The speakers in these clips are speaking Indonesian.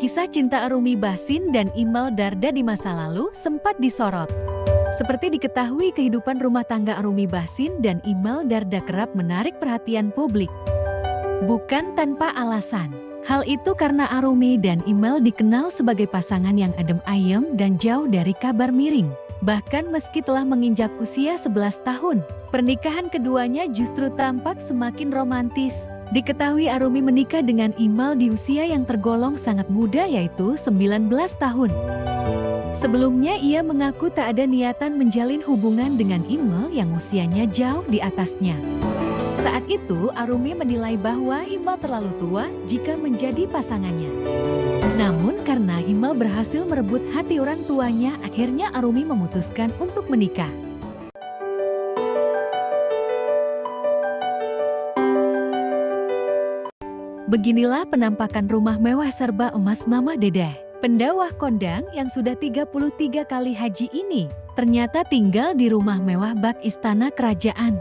Kisah cinta Arumi Bachsin dan Imel Darda di masa lalu sempat disorot. Seperti diketahui, kehidupan rumah tangga Arumi Bachsin dan Imel Darda kerap menarik perhatian publik. Bukan tanpa alasan. Hal itu karena Arumi dan Imel dikenal sebagai pasangan yang adem ayem dan jauh dari kabar miring. Bahkan meski telah menginjak usia 11 tahun, pernikahan keduanya justru tampak semakin romantis. Diketahui Arumi menikah dengan Imel di usia yang tergolong sangat muda, yaitu 19 tahun. Sebelumnya ia mengaku tak ada niatan menjalin hubungan dengan Imel yang usianya jauh di atasnya. Saat itu Arumi menilai bahwa Imel terlalu tua jika menjadi pasangannya. Namun karena Imel berhasil merebut hati orang tuanya, akhirnya Arumi memutuskan untuk menikah. Beginilah penampakan rumah mewah serba emas Mama Dedeh. Pendawah kondang yang sudah 33 kali haji ini ternyata tinggal di rumah mewah bak istana kerajaan.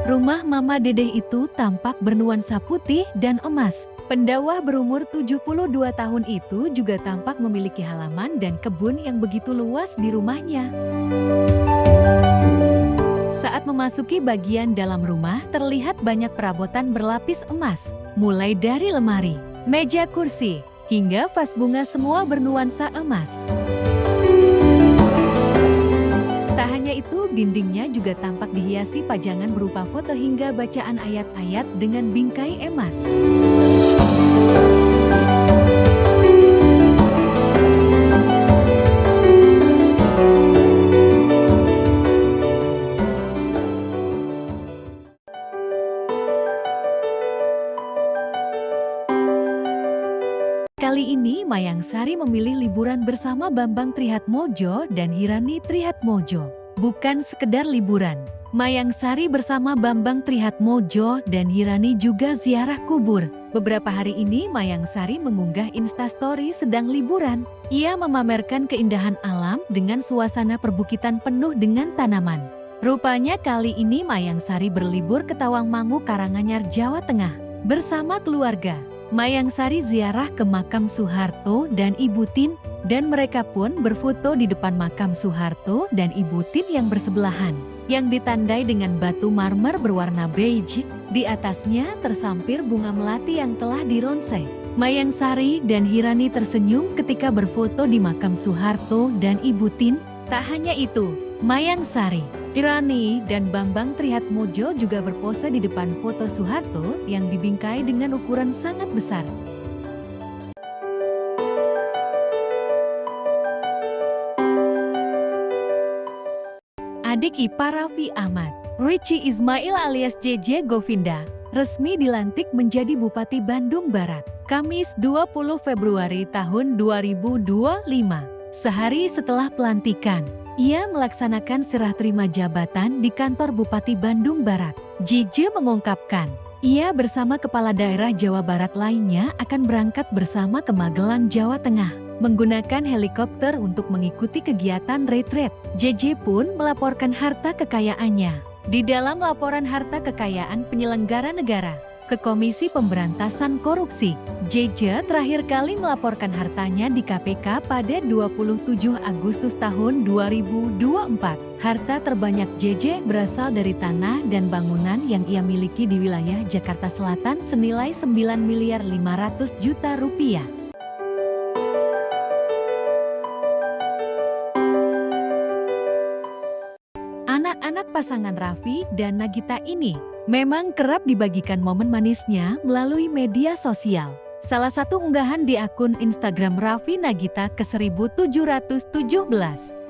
Rumah Mama Dedeh itu tampak bernuansa putih dan emas. Pendawah berumur 72 tahun itu juga tampak memiliki halaman dan kebun yang begitu luas di rumahnya. Saat memasuki bagian dalam rumah, terlihat banyak perabotan berlapis emas, mulai dari lemari, meja kursi, hingga vas bunga, semua bernuansa emas. Tak hanya itu, dindingnya juga tampak dihiasi pajangan berupa foto hingga bacaan ayat-ayat dengan bingkai emas. Kali ini Mayang Sari memilih liburan bersama Bambang Trihatmodjo dan Hirani Trihatmodjo. Bukan sekedar liburan, Mayang Sari bersama Bambang Trihatmodjo dan Hirani juga ziarah kubur. Beberapa hari ini Mayang Sari mengunggah instastory sedang liburan. Ia memamerkan keindahan alam dengan suasana perbukitan penuh dengan tanaman. Rupanya kali ini Mayang Sari berlibur ke Tawangmangu, Karanganyar, Jawa Tengah bersama keluarga. Mayang Sari ziarah ke makam Soeharto dan Ibu Tien, dan mereka pun berfoto di depan makam Soeharto dan Ibu Tien yang bersebelahan, yang ditandai dengan batu marmer berwarna beige. Di atasnya tersampir bunga melati yang telah dironsai. Mayang Sari dan Hirani tersenyum ketika berfoto di makam Soeharto dan Ibu Tien. Tak hanya itu, Mayang Sari, Hirani, dan Bambang Trihatmodjo juga berpose di depan foto Soeharto yang dibingkai dengan ukuran sangat besar. Adik ipar Raffi Ahmad, Richie Ismail alias JJ Govinda, resmi dilantik menjadi Bupati Bandung Barat, Kamis 20 Februari tahun 2025. Sehari setelah pelantikan, ia melaksanakan serah terima jabatan di kantor Bupati Bandung Barat. JJ mengungkapkan, ia bersama kepala daerah Jawa Barat lainnya akan berangkat bersama ke Magelang, Jawa Tengah, menggunakan helikopter untuk mengikuti kegiatan retreat. JJ pun melaporkan harta kekayaannya. Di dalam laporan harta kekayaan penyelenggara negara ke Komisi Pemberantasan Korupsi, JJ terakhir kali melaporkan hartanya di KPK pada 27 Agustus tahun 2024. Harta terbanyak JJ berasal dari tanah dan bangunan yang ia miliki di wilayah Jakarta Selatan senilai 9,5 miliar rupiah. Anak-anak pasangan Raffi dan Nagita ini memang kerap dibagikan momen manisnya melalui media sosial. Salah satu unggahan di akun Instagram Raffi Nagita ke-1717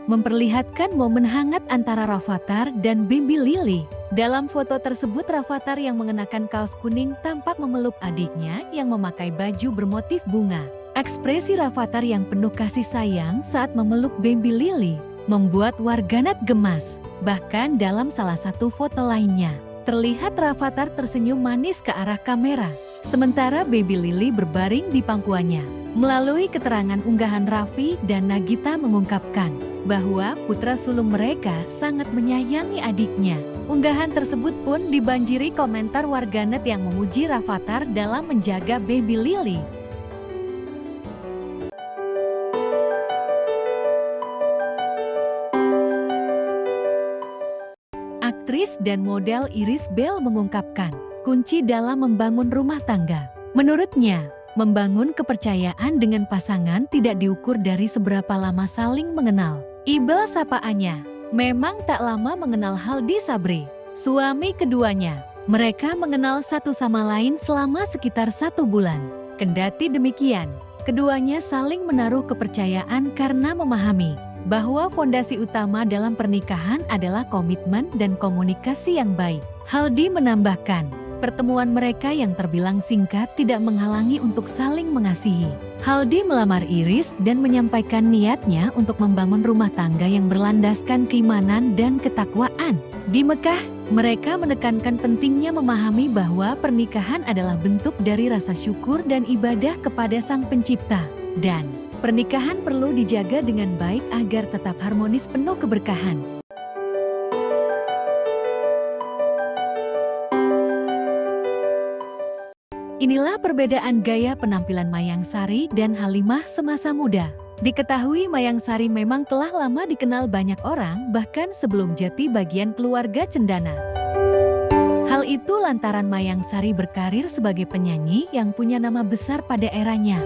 memperlihatkan momen hangat antara Rafathar dan Baby Lily. Dalam foto tersebut, Rafathar yang mengenakan kaos kuning tampak memeluk adiknya yang memakai baju bermotif bunga. Ekspresi Rafathar yang penuh kasih sayang saat memeluk Baby Lily membuat warganet gemas. Bahkan dalam salah satu foto lainnya, terlihat Rafathar tersenyum manis ke arah kamera, sementara Baby Lily berbaring di pangkuannya. Melalui keterangan unggahan, Raffi dan Nagita mengungkapkan, bahwa putra sulung mereka sangat menyayangi adiknya. Unggahan tersebut pun dibanjiri komentar warganet yang memuji Rafattar dalam menjaga baby Lily. Aktris dan model Iris Bell mengungkapkan kunci dalam membangun rumah tangga. Menurutnya, membangun kepercayaan dengan pasangan tidak diukur dari seberapa lama saling mengenal. Ibel sapaannya, memang tak lama mengenal Haldi Sabri, suami keduanya. Mereka mengenal satu sama lain selama sekitar 1 bulan. Kendati demikian, keduanya saling menaruh kepercayaan karena memahami bahwa fondasi utama dalam pernikahan adalah komitmen dan komunikasi yang baik. Haldi menambahkan, pertemuan mereka yang terbilang singkat tidak menghalangi untuk saling mengasihi. Haldi melamar Iris dan menyampaikan niatnya untuk membangun rumah tangga yang berlandaskan keimanan dan ketakwaan. Di Mekah, mereka menekankan pentingnya memahami bahwa pernikahan adalah bentuk dari rasa syukur dan ibadah kepada Sang Pencipta. Dan pernikahan perlu dijaga dengan baik agar tetap harmonis penuh keberkahan. Inilah perbedaan gaya penampilan Mayang Sari dan Halimah semasa muda. Diketahui Mayang Sari memang telah lama dikenal banyak orang, bahkan sebelum Jati bagian keluarga Cendana. Hal itu lantaran Mayang Sari berkarir sebagai penyanyi yang punya nama besar pada eranya.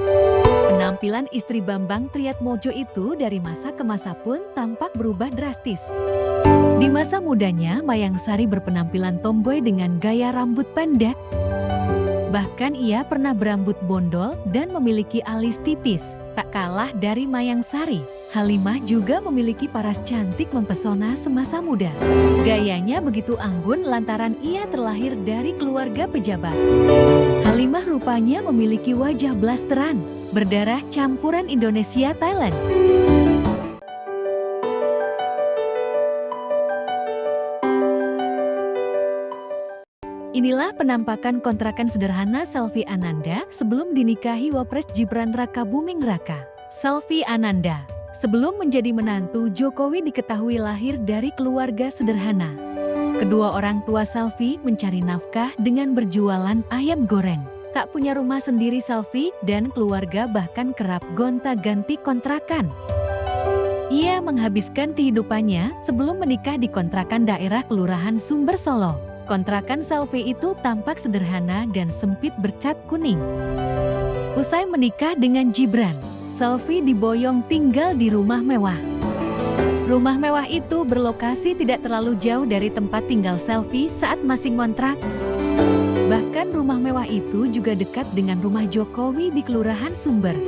Penampilan istri Bambang Triatmodjo itu dari masa ke masa pun tampak berubah drastis. Di masa mudanya, Mayang Sari berpenampilan tomboy dengan gaya rambut pendek. Bahkan ia pernah berambut bondol dan memiliki alis tipis. Tak kalah dari Mayang Sari, Halimah juga memiliki paras cantik mempesona semasa muda. Gayanya begitu anggun lantaran ia terlahir dari keluarga pejabat. Halimah rupanya memiliki wajah blasteran, berdarah campuran Indonesia Thailand. Inilah penampakan kontrakan sederhana Selvi Ananda sebelum dinikahi Wapres Gibran Raka Buming Raka. Selvi Ananda, sebelum menjadi menantu Jokowi diketahui lahir dari keluarga sederhana. Kedua orang tua Selvi mencari nafkah dengan berjualan ayam goreng. Tak punya rumah sendiri, Selvi dan keluarga bahkan kerap gonta-ganti kontrakan. Ia menghabiskan kehidupannya sebelum menikah di kontrakan daerah Kelurahan Sumber Solo. Kontrakan Selvi itu tampak sederhana dan sempit bercat kuning. Usai menikah dengan Gibran, Selvi diboyong tinggal di rumah mewah. Rumah mewah itu berlokasi tidak terlalu jauh dari tempat tinggal Selvi saat masih ngontrak. Bahkan rumah mewah itu juga dekat dengan rumah Jokowi di Kelurahan Sumber.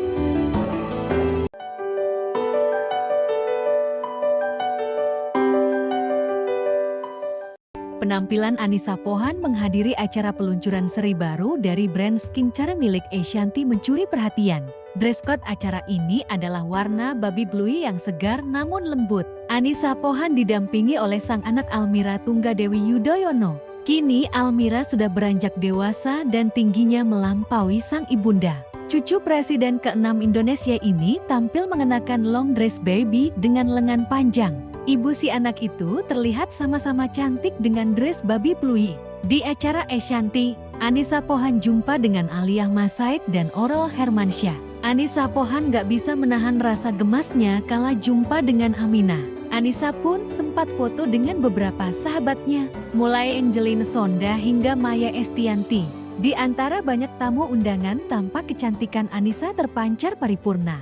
Penampilan Anissa Pohan menghadiri acara peluncuran seri baru dari brand skincare milik Ashanti mencuri perhatian. Dress code acara ini adalah warna baby blue yang segar namun lembut. Anissa Pohan didampingi oleh sang anak Almira Tunggadewi Yudhoyono. Kini Almira sudah beranjak dewasa dan tingginya melampaui sang ibunda. Cucu Presiden ke-6 Indonesia ini tampil mengenakan long dress baby dengan lengan panjang. Ibu si anak itu terlihat sama-sama cantik dengan dress baby blue. Di acara Ashanti, Anissa Pohan jumpa dengan Aliyah Masaik dan Aurel Hermansyah. Anissa Pohan gak bisa menahan rasa gemasnya kala jumpa dengan Aminah. Anissa pun sempat foto dengan beberapa sahabatnya, mulai Angelina Sonda hingga Maya Estianty. Di antara banyak tamu undangan, tampak kecantikan Anissa terpancar paripurna.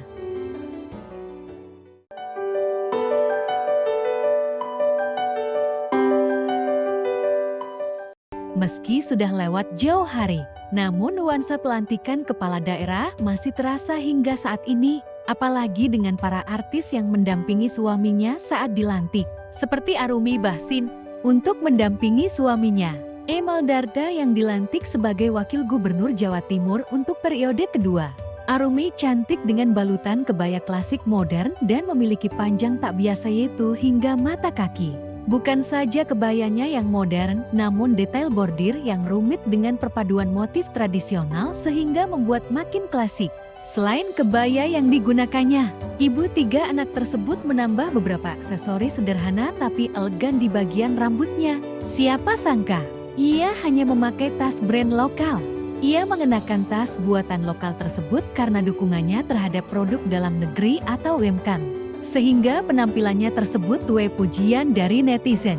Meski sudah lewat jauh hari, namun nuansa pelantikan kepala daerah masih terasa hingga saat ini, apalagi dengan para artis yang mendampingi suaminya saat dilantik, seperti Arumi Bachsin untuk mendampingi suaminya, Emil Dardak yang dilantik sebagai Wakil Gubernur Jawa Timur untuk periode kedua. Arumi cantik dengan balutan kebaya klasik modern dan memiliki panjang tak biasa yaitu hingga mata kaki. Bukan saja kebayanya yang modern, namun detail bordir yang rumit dengan perpaduan motif tradisional sehingga membuat makin klasik. Selain kebaya yang digunakannya, ibu tiga anak tersebut menambah beberapa aksesoris sederhana tapi elegan di bagian rambutnya. Siapa sangka, ia hanya memakai tas brand lokal. Ia mengenakan tas buatan lokal tersebut karena dukungannya terhadap produk dalam negeri atau UMKM. Sehingga penampilannya tersebut tuai pujian dari netizen.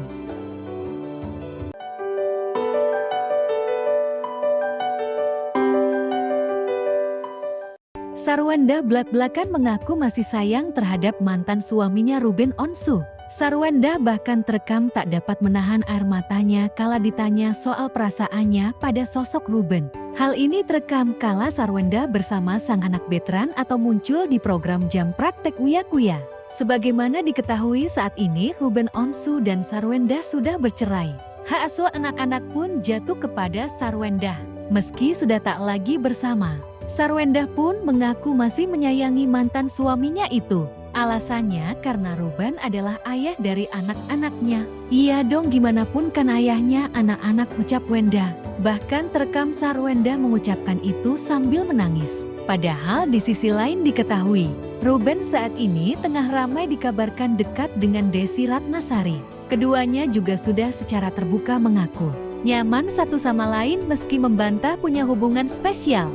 Sarwenda belak-belakan mengaku masih sayang terhadap mantan suaminya Ruben Onsu. Sarwenda bahkan terekam tak dapat menahan air matanya kala ditanya soal perasaannya pada sosok Ruben. Hal ini terekam kala Sarwenda bersama sang anak veteran atau muncul di program Jam Praktek Uya Kuya. Sebagaimana diketahui saat ini Ruben Onsu dan Sarwenda sudah bercerai. Hak asuh anak-anak pun jatuh kepada Sarwenda, meski sudah tak lagi bersama. Sarwenda pun mengaku masih menyayangi mantan suaminya itu. Alasannya karena Ruben adalah ayah dari anak-anaknya. Iya dong, gimana pun kan ayahnya anak-anak, ucap Wenda. Bahkan terekam Sarwenda mengucapkan itu sambil menangis. Padahal di sisi lain diketahui, Ruben saat ini tengah ramai dikabarkan dekat dengan Desi Ratnasari. Keduanya juga sudah secara terbuka mengaku nyaman satu sama lain meski membantah punya hubungan spesial.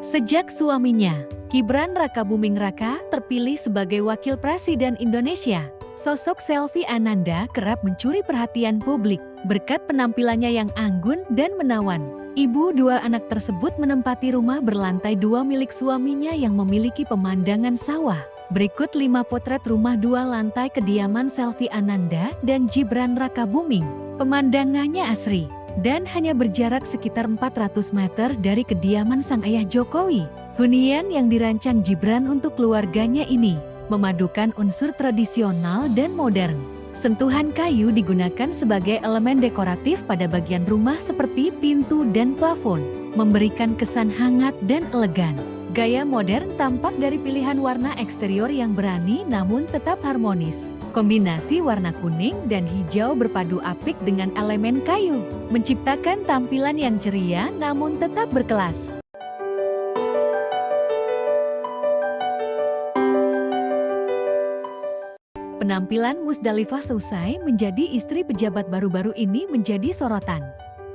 Sejak suaminya, Gibran Rakabuming Raka, terpilih sebagai Wakil Presiden Indonesia, sosok Selvi Ananda kerap mencuri perhatian publik berkat penampilannya yang anggun dan menawan. Ibu dua anak tersebut menempati rumah berlantai 2 milik suaminya yang memiliki pemandangan sawah. Berikut 5 potret rumah 2 lantai kediaman Selvi Ananda dan Gibran Rakabuming. Pemandangannya asri dan hanya berjarak sekitar 400 meter dari kediaman sang ayah Jokowi. Hunian yang dirancang Gibran untuk keluarganya ini memadukan unsur tradisional dan modern. Sentuhan kayu digunakan sebagai elemen dekoratif pada bagian rumah seperti pintu dan plafon, memberikan kesan hangat dan elegan. Gaya modern tampak dari pilihan warna eksterior yang berani namun tetap harmonis. Kombinasi warna kuning dan hijau berpadu apik dengan elemen kayu, menciptakan tampilan yang ceria namun tetap berkelas. Penampilan Musdalifah seusai menjadi istri pejabat baru-baru ini menjadi sorotan.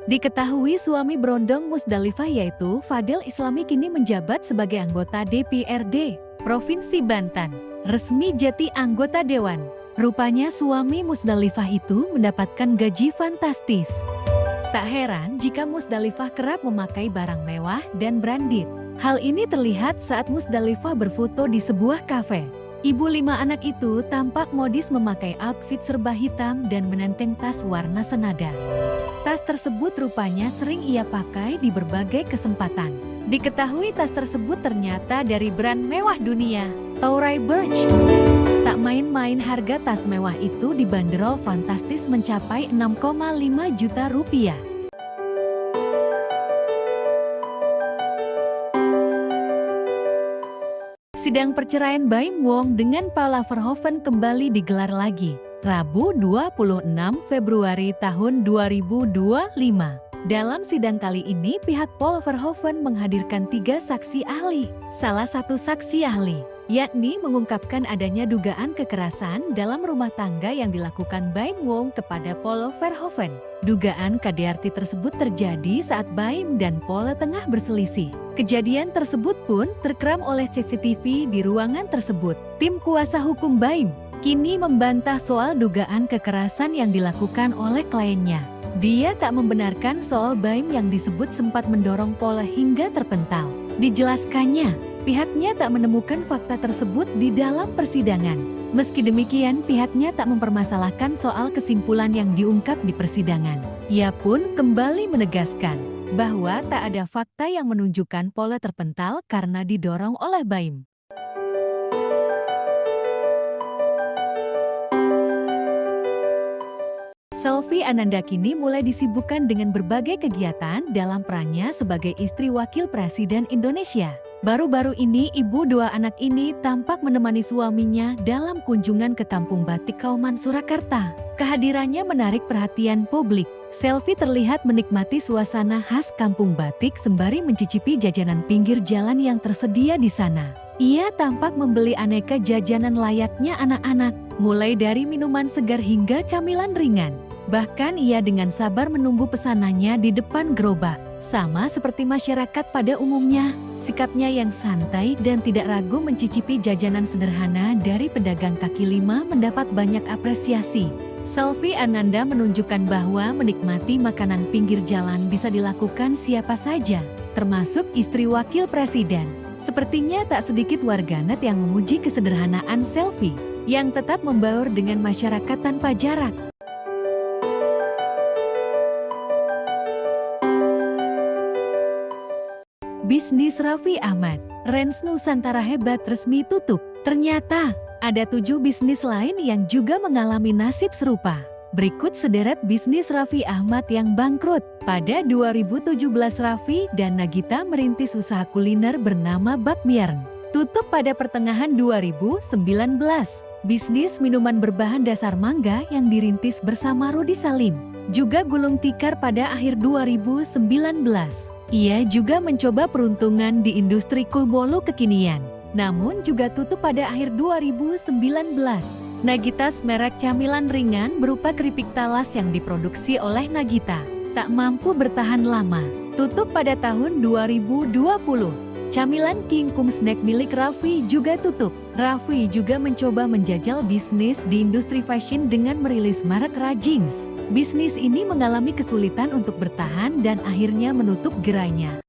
Diketahui suami berondong Musdalifah yaitu Fadil Islami kini menjabat sebagai anggota DPRD Provinsi Banten, resmi jadi anggota Dewan. Rupanya suami Musdalifah itu mendapatkan gaji fantastis. Tak heran jika Musdalifah kerap memakai barang mewah dan branded. Hal ini terlihat saat Musdalifah berfoto di sebuah kafe. Ibu 5 anak itu tampak modis memakai outfit serba hitam dan menenteng tas warna senada. Tas tersebut rupanya sering ia pakai di berbagai kesempatan. Diketahui tas tersebut ternyata dari brand mewah dunia, Toray Burch. Tak main-main harga tas mewah itu dibanderol fantastis mencapai 6,5 juta rupiah. Sidang perceraian Baim Wong dengan Paula Verhoeven kembali digelar lagi, Rabu 26 Februari tahun 2025. Dalam sidang kali ini pihak Paula Verhoeven menghadirkan 3 saksi ahli. Salah satu saksi ahli, yakni mengungkapkan adanya dugaan kekerasan dalam rumah tangga yang dilakukan Baim Wong kepada Paula Verhoeven. Dugaan KDRT tersebut terjadi saat Baim dan Paula tengah berselisih. Kejadian tersebut pun terekam oleh CCTV di ruangan tersebut. Tim kuasa hukum Baim kini membantah soal dugaan kekerasan yang dilakukan oleh kliennya. Dia tak membenarkan soal Baim yang disebut sempat mendorong Paula hingga terpental. Dijelaskannya, pihaknya tak menemukan fakta tersebut di dalam persidangan. Meski demikian, pihaknya tak mempermasalahkan soal kesimpulan yang diungkap di persidangan. Ia pun kembali menegaskan bahwa tak ada fakta yang menunjukkan Paula terpental karena didorong oleh Baim. Selvi Ananda kini mulai disibukkan dengan berbagai kegiatan dalam perannya sebagai istri Wakil Presiden Indonesia. Baru-baru ini ibu dua anak ini tampak menemani suaminya dalam kunjungan ke Kampung Batik Kauman Surakarta. Kehadirannya menarik perhatian publik. Selfie terlihat menikmati suasana khas Kampung Batik sembari mencicipi jajanan pinggir jalan yang tersedia di sana. Ia tampak membeli aneka jajanan layaknya anak-anak, mulai dari minuman segar hingga camilan ringan. Bahkan ia dengan sabar menunggu pesanannya di depan gerobak. Sama seperti masyarakat pada umumnya, sikapnya yang santai dan tidak ragu mencicipi jajanan sederhana dari pedagang kaki lima mendapat banyak apresiasi. Selfie Ananda menunjukkan bahwa menikmati makanan pinggir jalan bisa dilakukan siapa saja, termasuk istri wakil presiden. Sepertinya tak sedikit warganet yang memuji kesederhanaan Selfie, yang tetap membaur dengan masyarakat tanpa jarak. Bisnis Raffi Ahmad, Rans Nusantara hebat resmi tutup. Ternyata, ada 7 bisnis lain yang juga mengalami nasib serupa. Berikut sederet bisnis Raffi Ahmad yang bangkrut. Pada 2017 Raffi dan Nagita merintis usaha kuliner bernama Bakmiarn. Tutup pada pertengahan 2019. Bisnis minuman berbahan dasar mangga yang dirintis bersama Rudy Salim. Juga gulung tikar pada akhir 2019. Ia juga mencoba peruntungan di industri kue bolu kekinian, namun juga tutup pada akhir 2019. Nagita merek camilan ringan berupa keripik talas yang diproduksi oleh Nagita, tak mampu bertahan lama, tutup pada tahun 2020. Camilan King Kong snack milik Raffi juga tutup. Raffi juga mencoba menjajal bisnis di industri fashion dengan merilis merek Rajins. Bisnis ini mengalami kesulitan untuk bertahan dan akhirnya menutup gerainya.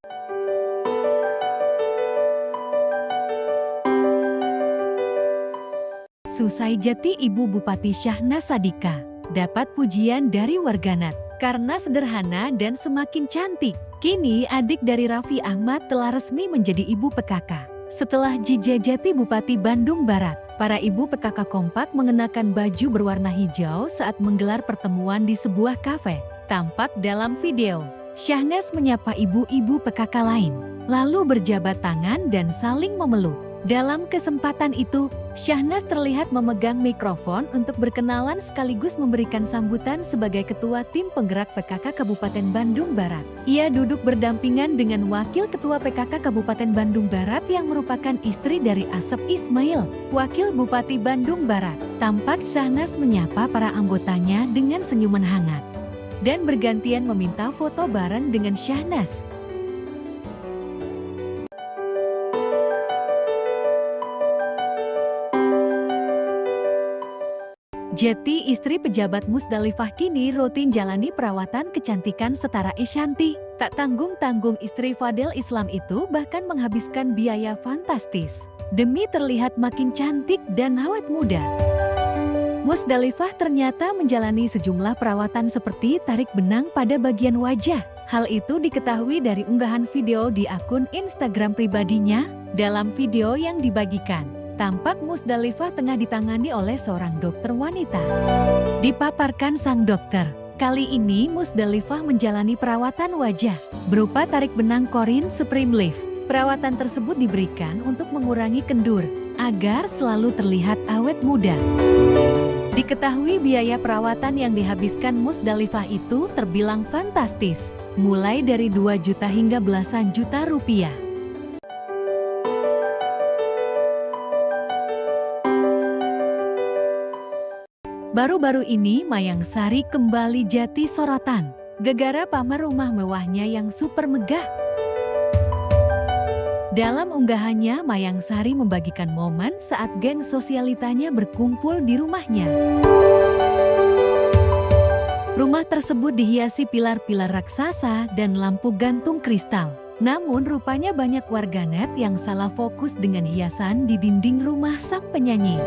Susai Jati Ibu Bupati Syahnas Sadika dapat pujian dari warganet karena sederhana dan semakin cantik. Kini adik dari Raffi Ahmad telah resmi menjadi ibu PKK. Setelah Jijajati Bupati Bandung Barat, para ibu PKK kompak mengenakan baju berwarna hijau saat menggelar pertemuan di sebuah kafe. Tampak dalam video, Syahnas menyapa ibu-ibu PKK lain, lalu berjabat tangan dan saling memeluk. Dalam kesempatan itu, Syahnas terlihat memegang mikrofon untuk berkenalan sekaligus memberikan sambutan sebagai Ketua Tim Penggerak PKK Kabupaten Bandung Barat. Ia duduk berdampingan dengan Wakil Ketua PKK Kabupaten Bandung Barat yang merupakan istri dari Asep Ismail, Wakil Bupati Bandung Barat. Tampak Syahnas menyapa para anggotanya dengan senyuman hangat dan bergantian meminta foto bareng dengan Syahnas. Jati, istri pejabat Musdalifah, kini rutin jalani perawatan kecantikan setara Isyanti. Tak tanggung-tanggung istri Fadel Islam itu bahkan menghabiskan biaya fantastis demi terlihat makin cantik dan awet muda. Musdalifah ternyata menjalani sejumlah perawatan seperti tarik benang pada bagian wajah. Hal itu diketahui dari unggahan video di akun Instagram pribadinya. Dalam video yang dibagikan, tampak Musdalifah tengah ditangani oleh seorang dokter wanita. Dipaparkan sang dokter, kali ini Musdalifah menjalani perawatan wajah berupa tarik benang Korin Supreme Lift. Perawatan tersebut diberikan untuk mengurangi kendur agar selalu terlihat awet muda. Diketahui biaya perawatan yang dihabiskan Musdalifah itu terbilang fantastis, mulai dari 2 juta hingga belasan juta rupiah. Baru-baru ini Mayang Sari kembali jadi sorotan, gegara pamer rumah mewahnya yang super megah. Dalam unggahannya, Mayang Sari membagikan momen saat geng sosialitanya berkumpul di rumahnya. Rumah tersebut dihiasi pilar-pilar raksasa dan lampu gantung kristal. Namun rupanya banyak warganet yang salah fokus dengan hiasan di dinding rumah sang penyanyi.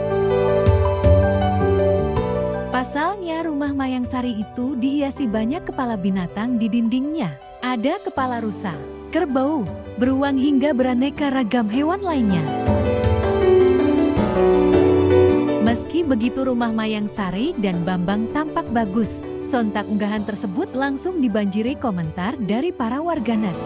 Pasalnya rumah Mayang Sari itu dihiasi banyak kepala binatang di dindingnya. Ada kepala rusa, kerbau, beruang hingga beraneka ragam hewan lainnya. Meski begitu rumah Mayang Sari dan Bambang tampak bagus. Sontak unggahan tersebut langsung dibanjiri komentar dari para warganet.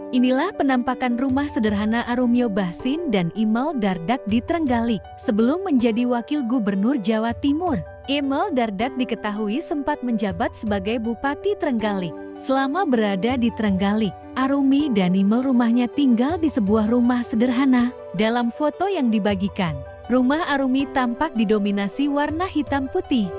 Inilah penampakan rumah sederhana Arumio Bachsin dan Imel Dardak di Trenggalek. Sebelum menjadi Wakil Gubernur Jawa Timur, Imel Dardak diketahui sempat menjabat sebagai Bupati Trenggalek. Selama berada di Trenggalek, Arumi dan Imel rumahnya tinggal di sebuah rumah sederhana. Dalam foto yang dibagikan, rumah Arumi tampak didominasi warna hitam putih.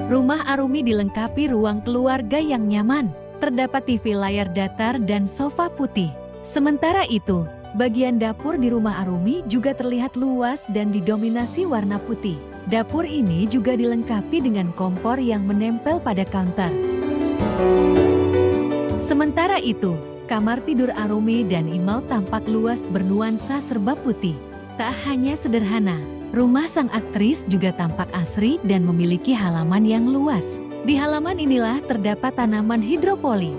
Rumah Arumi dilengkapi ruang keluarga yang nyaman. Terdapat TV layar datar dan sofa putih. Sementara itu, bagian dapur di rumah Arumi juga terlihat luas dan didominasi warna putih. Dapur ini juga dilengkapi dengan kompor yang menempel pada counter. Sementara itu, kamar tidur Arumi dan Imel tampak luas bernuansa serba putih. Tak hanya sederhana, rumah sang aktris juga tampak asri dan memiliki halaman yang luas. Di halaman inilah terdapat tanaman hidroponik.